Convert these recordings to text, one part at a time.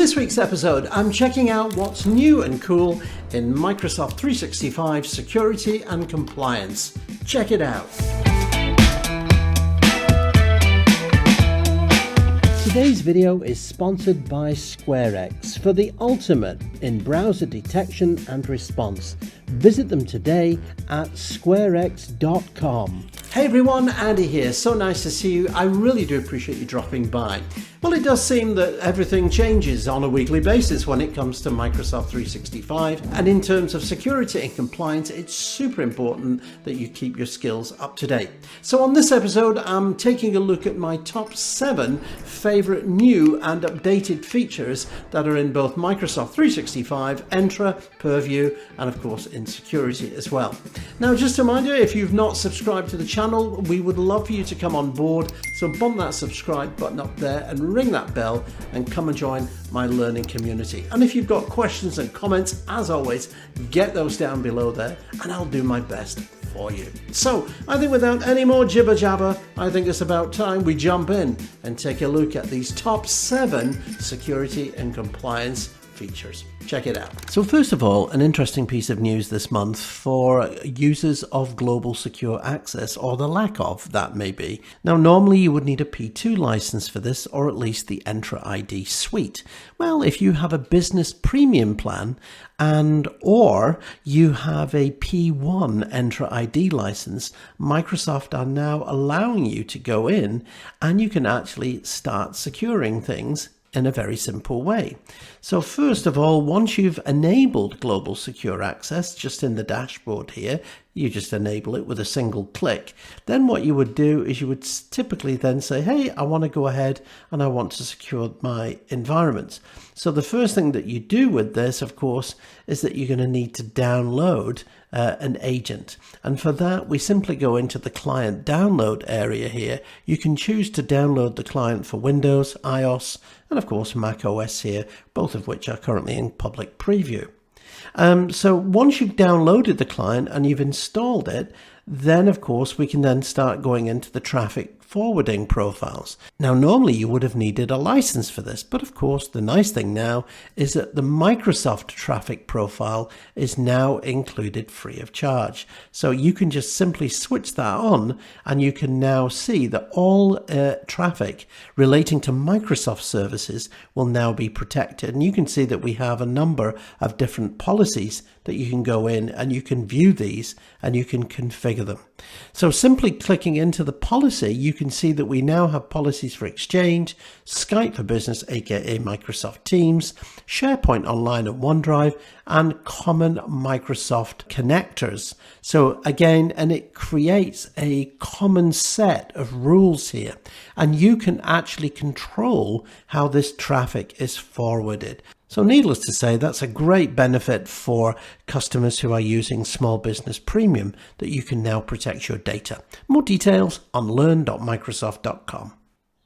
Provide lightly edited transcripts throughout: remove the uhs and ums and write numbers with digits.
this week's episode, I'm checking out what's new and cool in Microsoft 365 security and compliance. Check it out. Today's video is sponsored by SquareX for the ultimate in browser detection and response. Visit them today at squarex.com. Hey everyone, Andy here. So nice to see you. I really do appreciate you dropping by. Well, it does seem that everything changes on a weekly basis when it comes to Microsoft 365. And in terms of security and compliance, it's super important that you keep your skills up to date. So on this episode, I'm taking a look at my top 7 favorite new and updated features that are in both Microsoft 365, Entra, Purview, and of course in security as well. Now, just a reminder, if you've not subscribed to the channel, we would love for you to come on board. So bump that subscribe button up there and ring that bell and come and join my learning community. And if you've got questions and comments, as always, get those down below there and I'll do my best for you. So I think without any more jibber jabber, I think it's about time we jump in and take a look at these top 7 security and compliance features. Check it out. So first of all, an interesting piece of news this month for users of global secure access, or the lack of, that may be. Now, normally you would need a P2 license for this, or at least the Entra ID suite. Well, if you have a business premium plan or you have a P1 Entra ID license, Microsoft are now allowing you to go in and you can actually start securing things in a very simple way. So first of all, once you've enabled global secure access, just in the dashboard here, you just enable it with a single click. Then what you would do is you would typically then say, hey, I want to go ahead and I want to secure my environment. So the first thing that you do with this, of course, is that you're going to need to download an agent. And for that, we simply go into the client download area here. You can choose to download the client for Windows, iOS, and of course Mac OS here, both of which are currently in public preview. So once you've downloaded the client and you've installed it, then of course we can then start going into the traffic forwarding profiles. Now, normally you would have needed a license for this, but of course the nice thing now is that the Microsoft traffic profile is now included free of charge. So you can just simply switch that on and you can now see that all traffic relating to Microsoft services will now be protected. And you can see that we have a number of different policies that you can go in and you can view these and you can configure them. So simply clicking into the policy, you can see that we now have policies for Exchange, Skype for Business, aka Microsoft Teams, SharePoint Online and OneDrive, and common Microsoft connectors. So again, and it creates a common set of rules here, and you can actually control how this traffic is forwarded. So needless to say, that's a great benefit for customers who are using Small Business Premium, that you can now protect your data. More details on learn.microsoft.com.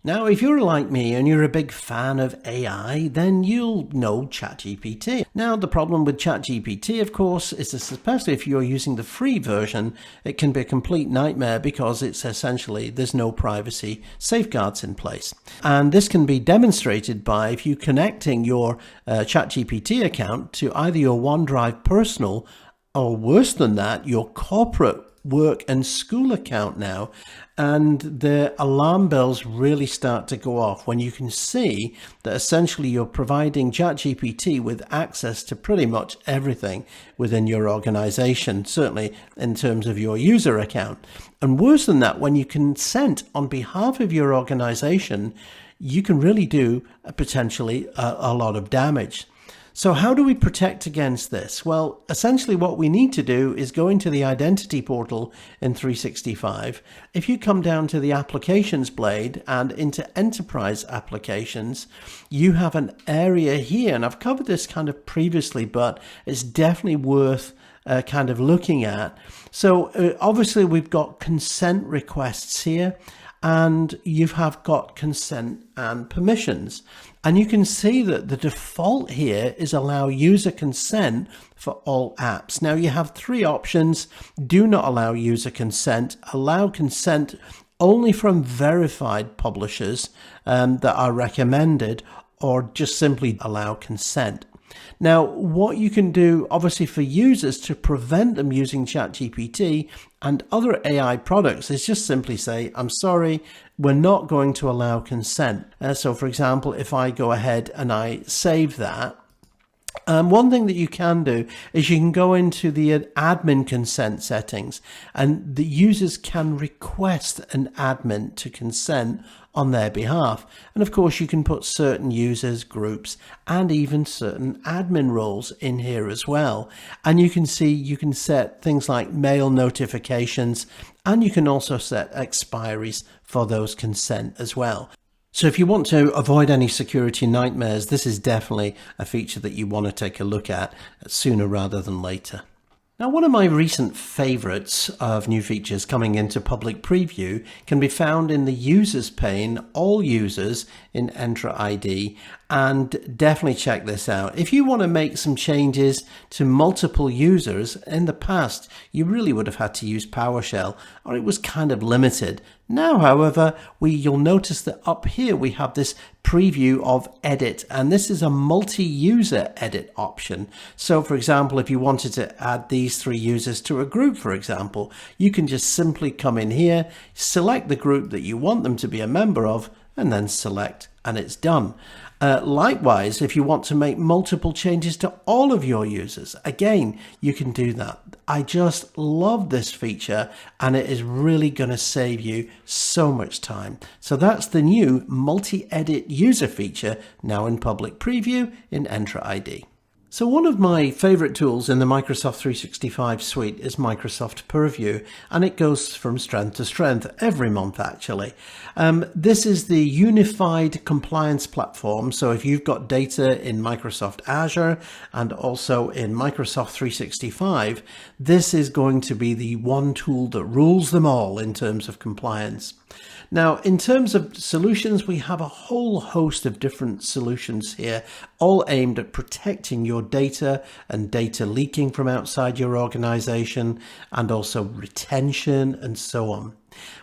Now, if you're like me and you're a big fan of AI, then you'll know ChatGPT. Now, the problem with ChatGPT, of course, is that especially if you're using the free version, it can be a complete nightmare because it's essentially, there's no privacy safeguards in place. And this can be demonstrated by if you connecting your ChatGPT account to either your OneDrive personal or worse than that, your corporate work and school account now, and the alarm bells really start to go off when you can see that essentially you're providing ChatGPT with access to pretty much everything within your organization, certainly in terms of your user account. And worse than that, when you consent on behalf of your organization, you can really do potentially a lot of damage. So how do we protect against this? Well, essentially what we need to do is go into the identity portal in 365. If you come down to the applications blade and into enterprise applications, you have an area here, and I've covered this kind of previously, but it's definitely worth kind of looking at. So obviously we've got consent requests here, and you have got consent and permissions. And you can see that the default here is allow user consent for all apps. Now you have 3 options. Do not allow user consent, allow consent only from verified publishers that are recommended, or just simply allow consent. Now, what you can do, obviously, for users to prevent them using ChatGPT and other AI products is just simply say, I'm sorry, we're not going to allow consent. So, for example, if I go ahead and I save that, one thing that you can do is you can go into the admin consent settings, and the users can request an admin to consent on their behalf. And of course, you can put certain users, groups, and even certain admin roles in here as well. And you can see you can set things like mail notifications, and you can also set expiries for those consent as well. So if you want to avoid any security nightmares, this is definitely a feature that you want to take a look at sooner rather than later. Now, one of my recent favorites of new features coming into public preview can be found in the users pane, all users in Entra ID, and definitely check this out. If you want to make some changes to multiple users, in the past, you really would have had to use PowerShell, or it was kind of limited. Now, however, you'll notice that up here we have this preview of edit, and this is a multi-user edit option. So for example, if you wanted to add these 3 users to a group, for example, you can just simply come in here, select the group that you want them to be a member of, and then select, and it's done. Likewise, if you want to make multiple changes to all of your users, again, you can do that. I just love this feature, and it is really going to save you so much time. So that's the new multi-edit user feature now in public preview in Entra ID. So one of my favorite tools in the Microsoft 365 suite is Microsoft Purview, and it goes from strength to strength every month actually. This is the unified compliance platform. So if you've got data in Microsoft Azure and also in Microsoft 365, this is going to be the one tool that rules them all in terms of compliance. Now, in terms of solutions, we have a whole host of different solutions here, all aimed at protecting your data and data leaking from outside your organization, and also retention and so on.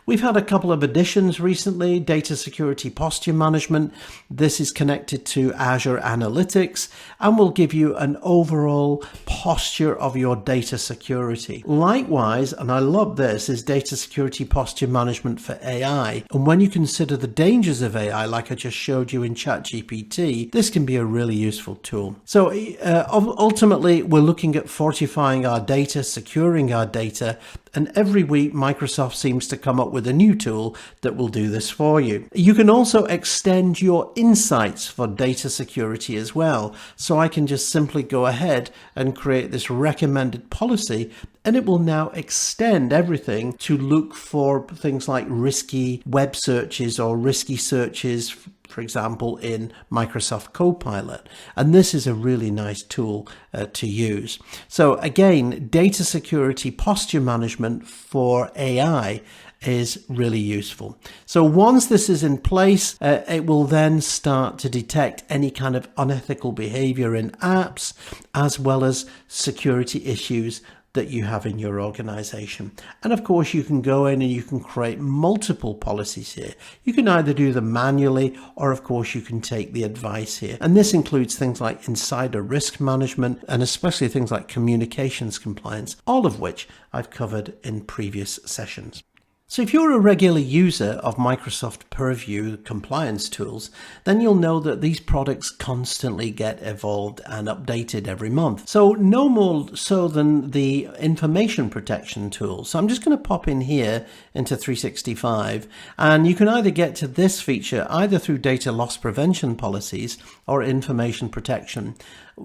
We've had a couple of additions recently, data security posture management. This is connected to Azure Analytics and will give you an overall posture of your data security. Likewise, and I love this, is data security posture management for AI. And when you consider the dangers of AI, like I just showed you in ChatGPT, this can be a really useful tool. So ultimately, we're looking at fortifying our data, securing our data, and every week Microsoft seems to come up with a new tool that will do this for you. You can also extend your insights for data security as well. So I can just simply go ahead and create this recommended policy, and it will now extend everything to look for things like risky web searches or risky searches, for example, in Microsoft Copilot. And this is a really nice tool to use. So again, data security posture management for AI is really useful. So once this is in place, it will then start to detect any kind of unethical behavior in apps, as well as security issues that you have in your organization. And of course, you can go in and you can create multiple policies here. You can either do them manually, or of course you can take the advice here. And this includes things like insider risk management, and especially things like communications compliance, all of which I've covered in previous sessions. So if you're a regular user of Microsoft Purview compliance tools, then you'll know that these products constantly get evolved and updated every month. So no more so than the information protection tools. So I'm just going to pop in here into 365, and you can either get to this feature either through data loss prevention policies or information protection.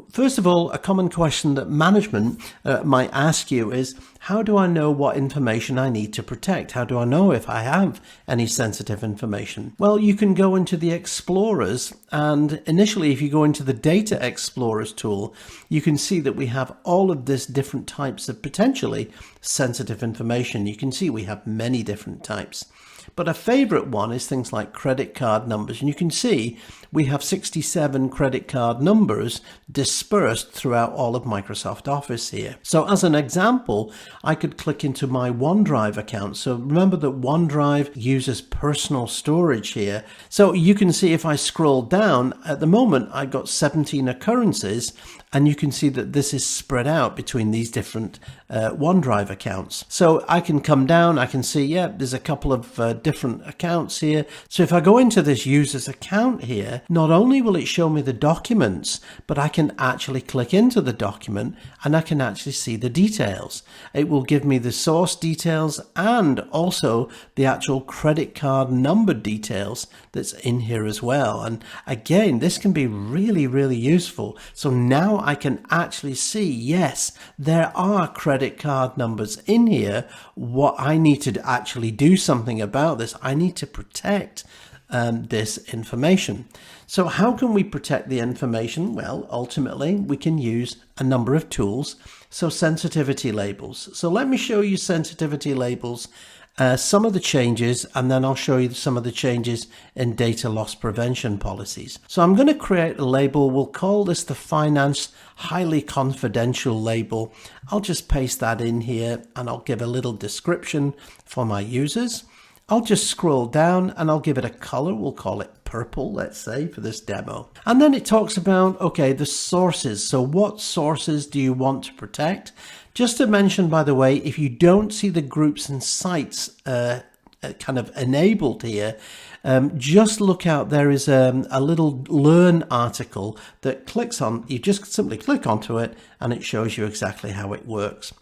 First of all, a common question that management might ask you is, how do I know what information I need to protect? How do I know if I have any sensitive information? Well, you can go into the Explorers, and initially if you go into the Data Explorers tool, you can see that we have all of this different types of potentially sensitive information. You can see we have many different types. But a favorite one is things like credit card numbers. And you can see we have 67 credit card numbers dispersed throughout all of Microsoft Office here. So as an example, I could click into my OneDrive account. So remember that OneDrive uses personal storage here. So you can see if I scroll down, at the moment I've got 17 occurrences, and you can see that this is spread out between these different OneDrive accounts. So I can come down, I can see, yeah, there's a couple of different accounts here. So if I go into this user's account here, not only will it show me the documents, but I can actually click into the document and I can actually see the details. It will give me the source details and also the actual credit card number details that's in here as well. And again, this can be really, really useful. So now I can actually see, yes, there are credit card numbers in here. What I need to actually do something about this, I need to protect this information. So how can we protect the information? Well, ultimately, we can use a number of tools. So sensitivity labels. So let me show you sensitivity labels, some of the changes, and then I'll show you some of the changes in data loss prevention policies. So I'm going to create a label. We'll call this the finance highly confidential label. I'll just paste that in here and I'll give a little description for my users. I'll just scroll down and I'll give it a color. We'll call it purple, let's say, for this demo. And then it talks about, okay, the sources. So what sources do you want to protect? Just to mention, by the way, if you don't see the groups and sites kind of enabled here, just look out. There is a little learn article that clicks on. You just simply click onto it and it shows you exactly how it works.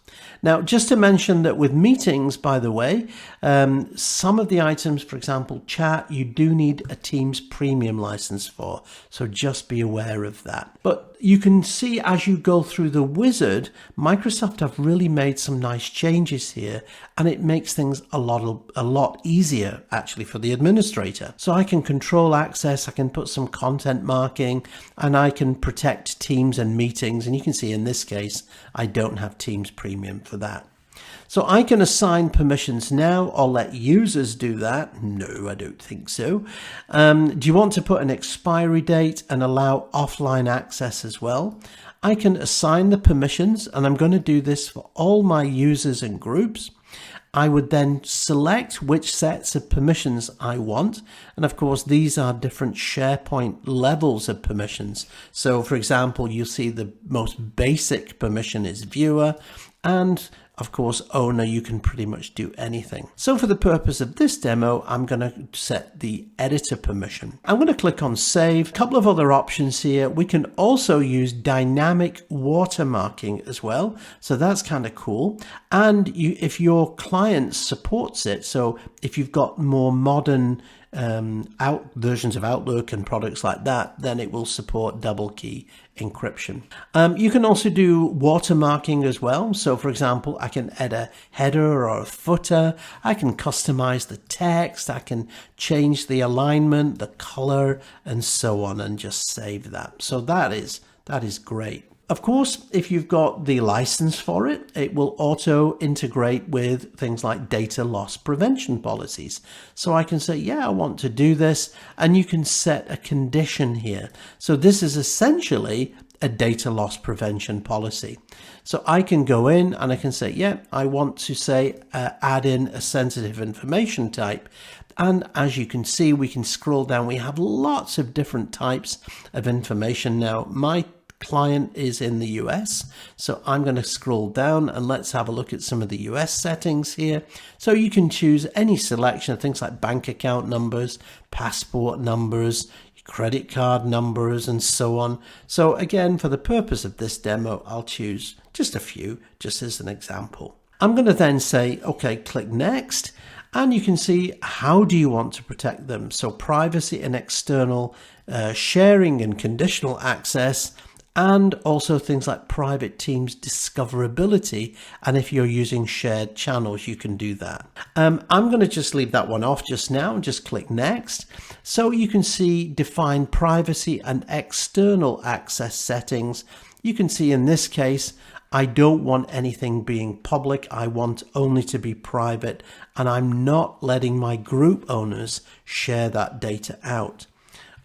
Now, just to mention that with meetings, by the way, some of the items, for example, chat, you do need a Teams premium license for. So just be aware of that. But you can see as you go through the wizard, Microsoft have really made some nice changes here, and it makes things a lot easier actually for the administrator. So I can control access, I can put some content marking, and I can protect Teams and meetings. And you can see in this case, I don't have Teams premium for that. So I can assign permissions now or let users do that. No, I don't think so. Do you want to put an expiry date and allow offline access as well? I can assign the permissions, and I'm going to do this for all my users and groups. I would then select which sets of permissions I want. And of course, these are different SharePoint levels of permissions. So for example, you'll see the most basic permission is viewer, and of course, owner, you can pretty much do anything. So for the purpose of this demo, I'm going to set the editor permission. I'm going to click on save. A couple of other options here. We can also use dynamic watermarking as well. So that's kind of cool. And if your client supports it, so if you've got more modern versions of Outlook and products like that, then it will support double key encryption. You can also do watermarking as well. So for example, I can add a header or a footer. I can customize the text. I can change the alignment, the color, and so on, and just save that. So that is great. Of course, if you've got the license for it, it will auto integrate with things like data loss prevention policies. So I can say, yeah, I want to do this, and you can set a condition here. So this is essentially a data loss prevention policy. So I can go in and I can say, yeah, I want to say add in a sensitive information type. And as you can see, we can scroll down. We have lots of different types of information now. My client is in the US, so I'm going to scroll down and let's have a look at some of the US settings here. So you can choose any selection of things like bank account numbers, passport numbers, credit card numbers, and so on. So again, for the purpose of this demo, I'll choose just a few, just as an example. I'm going to then say, okay, click next. And you can see, how do you want to protect them? So privacy and external sharing and conditional access, and also things like private teams discoverability. And if you're using shared channels, you can do that. I'm going to just leave that one off just now and just click next. So you can see define privacy and external access settings. You can see in this case, I don't want anything being public. I want only to be private, and I'm not letting my group owners share that data out.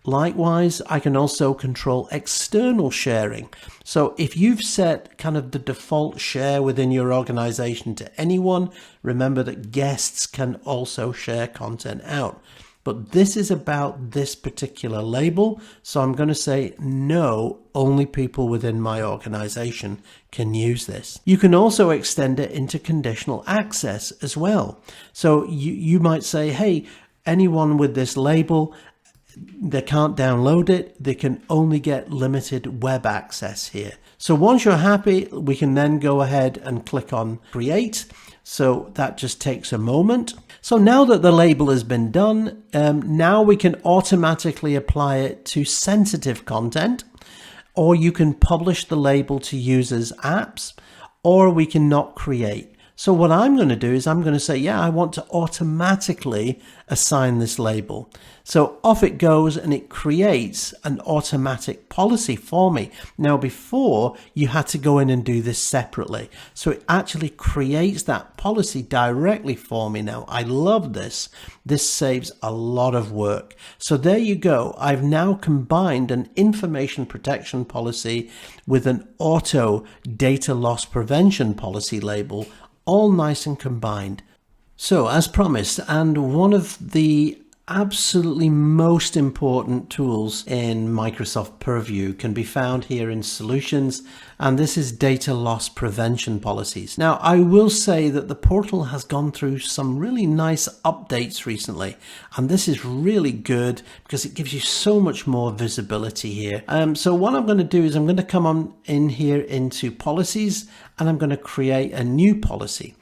Likewise, I can also control external sharing. So if you've set kind of the default share within your organization to anyone, remember that guests can also share content out. But this is about this particular label. So I'm going to say no, only people within my organization can use this. You can also extend it into conditional access as well. So you might say, hey, anyone with this label, they can't download it. They can only get limited web access here. So once you're happy, we can then go ahead and click on create. So that just takes a moment. So now that the label has been done, now we can automatically apply it to sensitive content, or you can publish the label to users' apps, or we can not create. So what I'm going to do is I'm going to say, yeah, I want to automatically assign this label. So off it goes and it creates an automatic policy for me. Now before you had to go in and do this separately. So it actually creates that policy directly for me now. I love this. This saves a lot of work. So there you go. I've now combined an information protection policy with an auto data loss prevention policy label, all nice and combined. So as promised, and one of the absolutely most important tools in Microsoft Purview can be found here in Solutions, and this is data loss prevention policies. Now, I will say that the portal has gone through some really nice updates recently, and this is really good because it gives you so much more visibility here. So what I'm going to do is I'm going to come on in here into policies, and I'm going to create a new policy.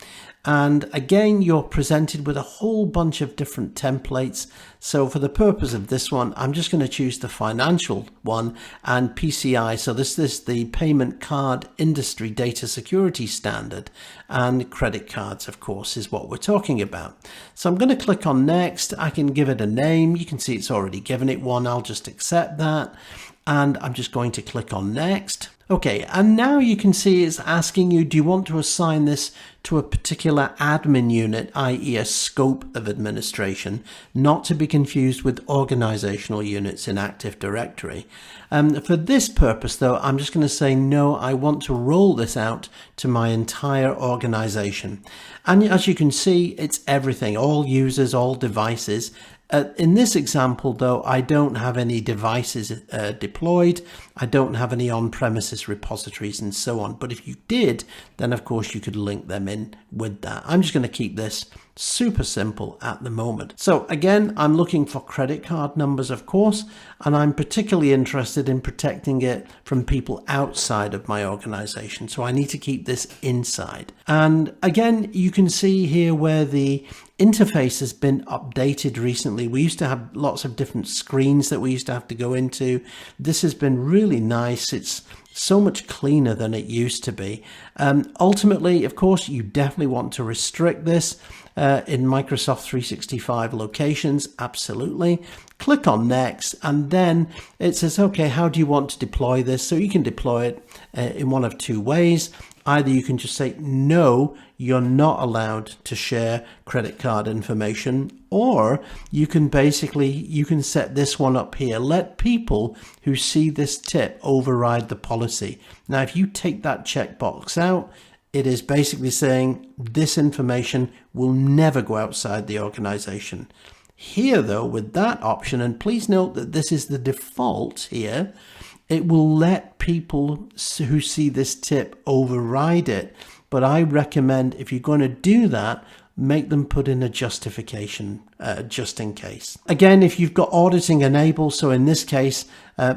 And again, you're presented with a whole bunch of different templates. So for the purpose of this one, I'm just going to choose the financial one and PCI. So this is the Payment Card Industry Data Security Standard, and credit cards, of course, is what we're talking about. So I'm going to click on next. I can give it a name. You can see it's already given it one. I'll just accept that. And I'm just going to click on next. Okay, and now you can see it's asking you, do you want to assign this to a particular admin unit, i.e. a scope of administration, not to be confused with organizational units in Active Directory. For this purpose, though, I'm just going to say, no, I want to roll this out to my entire organization. And as you can see, it's everything, all users, all devices. In this example, though, I don't have any devices deployed. I don't have any on-premises repositories and so on. But if you did, then of course you could link them in with that. I'm just going to keep this super simple at the moment. So again, I'm looking for credit card numbers, of course, and I'm particularly interested in protecting it from people outside of my organization. So I need to keep this inside. And again, you can see here where the interface has been updated recently. We used to have lots of different screens that we used to have to go into. This has been really nice. It's so much cleaner than it used to be. Ultimately, of course, you definitely want to restrict this in Microsoft 365 locations. Absolutely. Click on next, and then it says, okay, how do you want to deploy this? So you can deploy it in one of two ways. Either you can just say, no, you're not allowed to share credit card information, or you can set this one up here. Let people who see this tip override the policy. Now, if you take that checkbox out, it is basically saying this information will never go outside the organization. Here, though, with that option, and please note that this is the default here, it will let people who see this tip override it. But I recommend, if you're going to do that, make them put in a justification just in case. Again, if you've got auditing enabled, so in this case,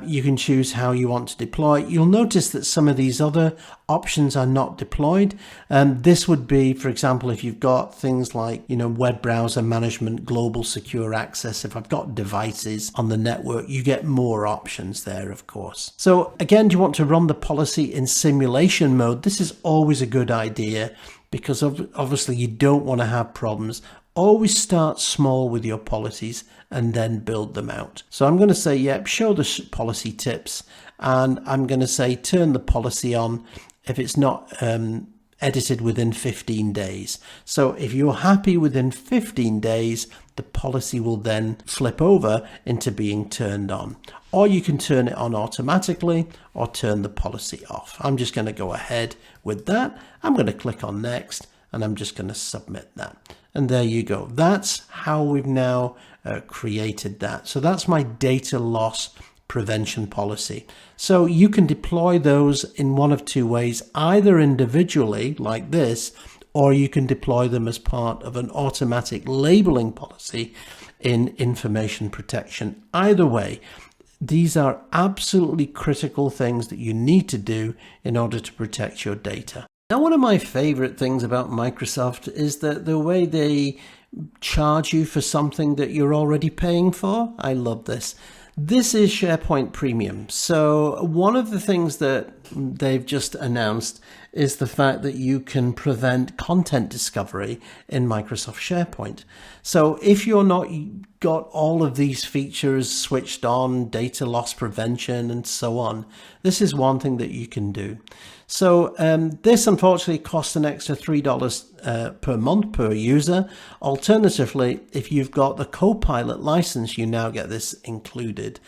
you can choose how you want to deploy. You'll notice that some of these other options are not deployed. This would be, for example, if you've got things like, web browser management, global secure access. If I've got devices on the network, you get more options there, of course. So again, do you want to run the policy in simulation mode? This is always a good idea, because obviously you don't want to have problems. Always start small with your policies and then build them out. So I'm going to say, yep, show the policy tips, and I'm going to say turn the policy on if it's not edited within 15 days. So if you're happy within 15 days, the policy will then flip over into being turned on. Or you can turn it on automatically or turn the policy off. I'm just going to go ahead with that. I'm going to click on next, and I'm just going to submit that. And there you go. That's how we've now created that. So that's my data loss prevention policy. So you can deploy those in one of two ways, either individually like this, or you can deploy them as part of an automatic labeling policy in information protection. Either way, these are absolutely critical things that you need to do in order to protect your data. Now, one of my favorite things about Microsoft is that the way they charge you for something that you're already paying for. I love this. This is SharePoint Premium. So one of the things that they've just announced is the fact that you can prevent content discovery in Microsoft SharePoint. So if you're not got all of these features switched on, data loss prevention and so on, this is one thing that you can do. So this unfortunately costs an extra $3 per month per user. Alternatively, if you've got the Copilot license, you now get this included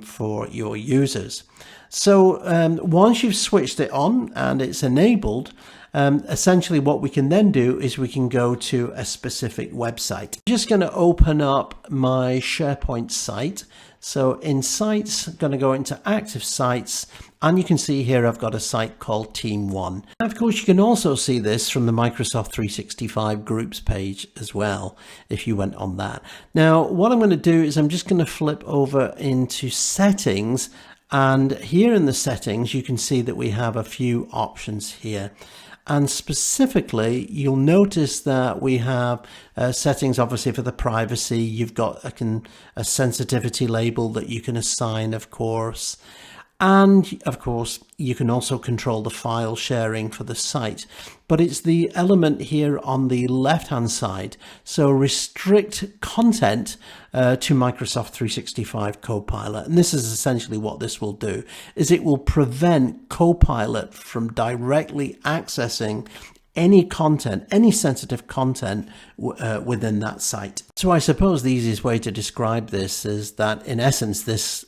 for your users. So once you've switched it on and it's enabled, essentially what we can then do is we can go to a specific website. I'm just going to open up my SharePoint site. So in sites, I'm going to go into active sites, and you can see here I've got a site called Team 1. And of course, you can also see this from the Microsoft 365 groups page as well, if you went on that. Now, what I'm going to do is I'm just going to flip over into settings, and here in the settings, you can see that we have a few options here. And specifically, you'll notice that we have settings, obviously, for the privacy. You've got a sensitivity label that you can assign, of course. And of course, you can also control the file sharing for the site. But it's the element here on the left-hand side. So restrict content to Microsoft 365 Copilot. And this is essentially what this will do, is it will prevent Copilot from directly accessing any content, any sensitive content within that site. So I suppose the easiest way to describe this is that in essence, this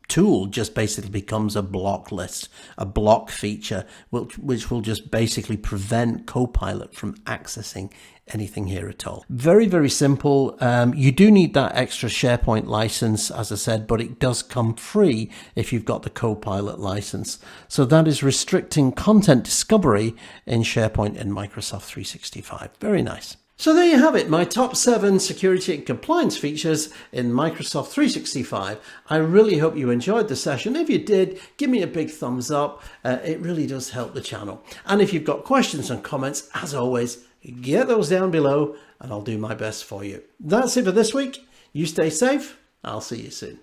tool just basically becomes a block list, a block feature, which will just basically prevent Copilot from accessing anything here at all. Very, very simple. You do need that extra SharePoint license, as I said, but it does come free if you've got the Copilot license. So that is restricting content discovery in SharePoint and Microsoft 365. Very nice. So there you have it, my top 7 security and compliance features in Microsoft 365. I really hope you enjoyed the session. If you did, give me a big thumbs up. It really does help the channel. And if you've got questions and comments, as always, get those down below and I'll do my best for you. That's it for this week. You stay safe. I'll see you soon.